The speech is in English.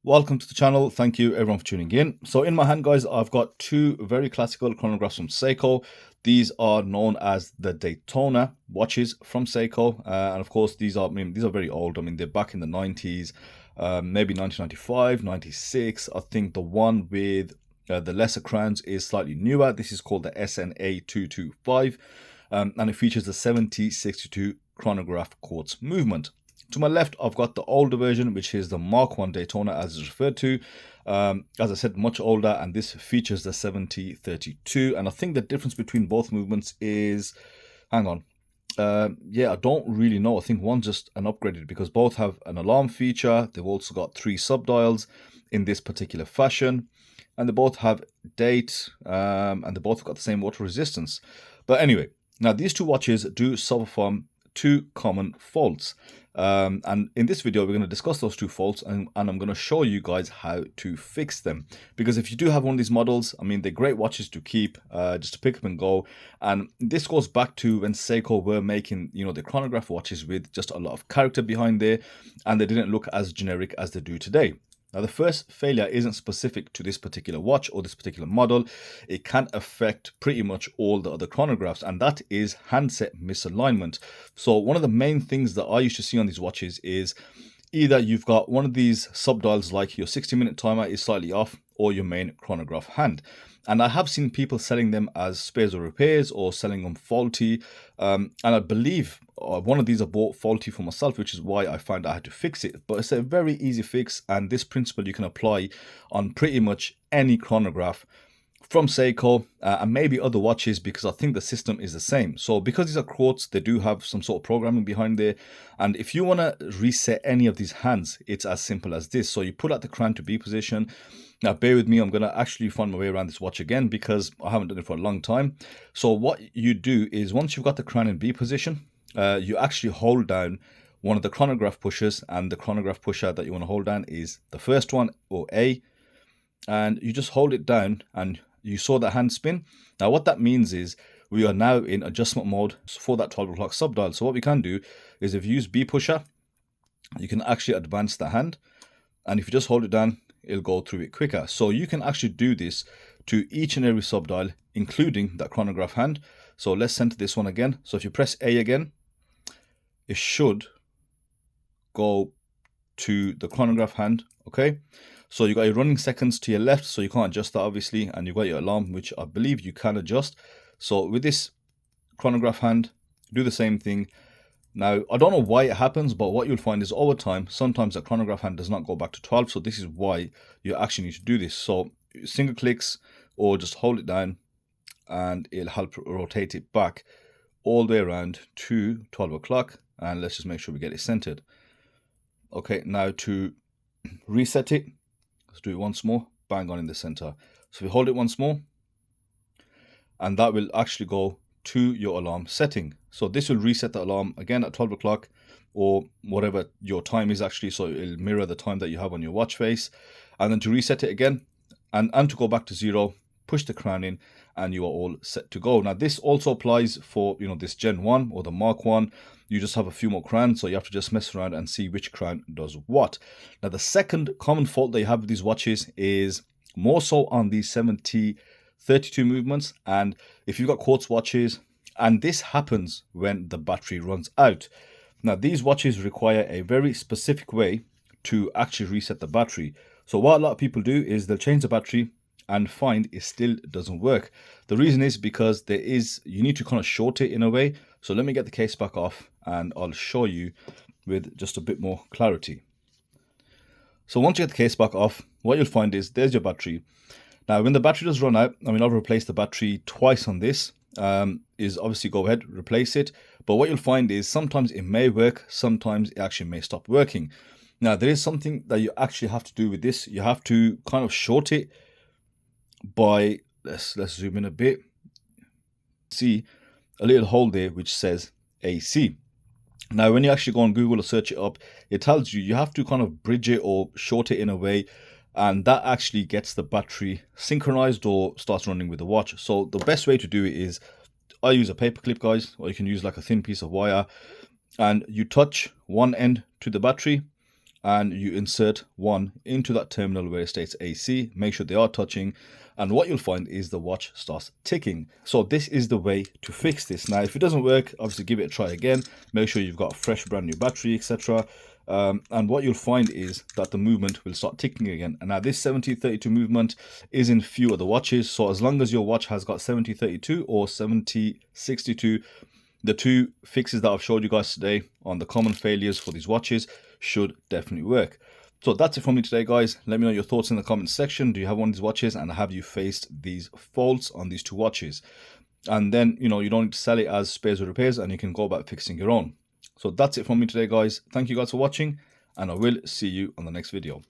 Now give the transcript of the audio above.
Welcome to the channel. Thank you everyone for tuning in. So in my hand, guys, I've got two very classical chronographs from Seiko. These are known as the Daytona watches from Seiko, and of course these are very old. They're back in the 90s, maybe 1995, 96. I think the one with the lesser crowns is slightly newer. This is called the SNA 225, and it features the 7062 chronograph quartz movement. To my left, I've got the older version, which is the Mark 1 Daytona, as it's referred to. As I said, much older, and this features the 7032. And I think the difference between both movements is, hang on, yeah, I don't really know. I think one's just an upgraded because both have an alarm feature. They've also got 3 subdials in this particular fashion, and they both have date, and they both have got the same water resistance. But anyway, now these two watches do suffer from 2 common faults. And in this video, we're going to discuss those 2 faults, and I'm going to show you guys how to fix them. Because if you do have one of these models, they're great watches to keep, just to pick up and go. And this goes back to when Seiko were making, the chronograph watches with just a lot of character behind there, and they didn't look as generic as they do today. Now, the first failure isn't specific to this particular watch or this particular model. It can affect pretty much all the other chronographs, and that is handset misalignment. So one of the main things that I used to see on these watches is either you've got one of these subdials, like your 60-minute timer is slightly off, or your main chronograph hand. And I have seen people selling them as spares or repairs, or selling them faulty. And I believe one of these I bought faulty for myself, which is why I found I had to fix it. But it's a very easy fix, and this principle you can apply on pretty much any chronograph from Seiko, and maybe other watches, because I think the system is the same. So because these are quartz, they do have some sort of programming behind there. And if you want to reset any of these hands, it's as simple as this. So you put out the crown to B position. Now bear with me, I'm going to actually find my way around this watch again because I haven't done it for a long time. So what you do is, once you've got the crown in B position, you actually hold down one of the chronograph pushers, and the chronograph pusher that you want to hold down is the first one, or A, and you just hold it down, and you saw that hand spin. Now what that means is we are now in adjustment mode for that 12 o'clock subdial. So what we can do is, if you use B pusher, you can actually advance the hand, and if you just hold it down, it'll go through it quicker. So you can actually do this to each and every subdial, including that chronograph hand. So let's center this one again. So if you press A again, it should go to the chronograph hand. Okay, so you got your running seconds to your left, so you can't adjust that obviously, and you've got your alarm, which I believe you can adjust. So with this chronograph hand, do the same thing. Now, I don't know why it happens, but what you'll find is over time, sometimes the chronograph hand does not go back to 12. So this is why you actually need to do this. So single clicks, or just hold it down, and it'll help rotate it back all the way around to 12 o'clock. And let's just make sure we get it centered. Okay, now to reset it, let's do it once more, bang on in the center. So we hold it once more, and that will actually go to your alarm setting. So this will reset the alarm again at 12 o'clock, or whatever your time is actually. So it'll mirror the time that you have on your watch face. And then to reset it again, and to go back to 0, push the crown in, and you are all set to go. Now this also applies for this Gen 1 or the Mark 1. You just have a few more crowns, so you have to just mess around and see which crown does what. Now the second common fault that you have with these watches is more so on these 7032 movements. And if you've got quartz watches, and this happens when the battery runs out. Now these watches require a very specific way to actually reset the battery. So what a lot of people do is they'll change the battery and find it still doesn't work. The reason is because you need to kind of short it in a way. So let me get the case back off, and I'll show you with just a bit more clarity. So once you get the case back off, what you'll find is there's your battery. Now when the battery does run out, I've replaced the battery twice on this, is obviously go ahead, replace it. But what you'll find is sometimes it may work, sometimes it actually may stop working. Now there is something that you actually have to do with this. You have to kind of short it by, let's zoom in a bit, see a little hole there which says AC. Now when you actually go on Google or search it up, it tells you have to kind of bridge it or short it in a way, and that actually gets the battery synchronized or starts running with the watch. So the best way to do it is, I use a paper clip, guys, or you can use like a thin piece of wire, and you touch one end to the battery, and you insert one into that terminal where it states AC. Make sure they are touching, and what you'll find is the watch starts ticking. So this is the way to fix this. Now, if it doesn't work, obviously give it a try again. Make sure you've got a fresh brand new battery, etc. And what you'll find is that the movement will start ticking again. And now this 7032 movement is in few of the watches. So as long as your watch has got 7032 or 7062, the two fixes that I've showed you guys today on the common failures for these watches should definitely work. So that's it from me today, guys. Let me know your thoughts in the comments section. Do you have one of these watches, and have you faced these faults on these two watches? And then, you don't need to sell it as spares or repairs, and you can go about fixing your own. So that's it from me today, guys. Thank you guys for watching, and I will see you on the next video.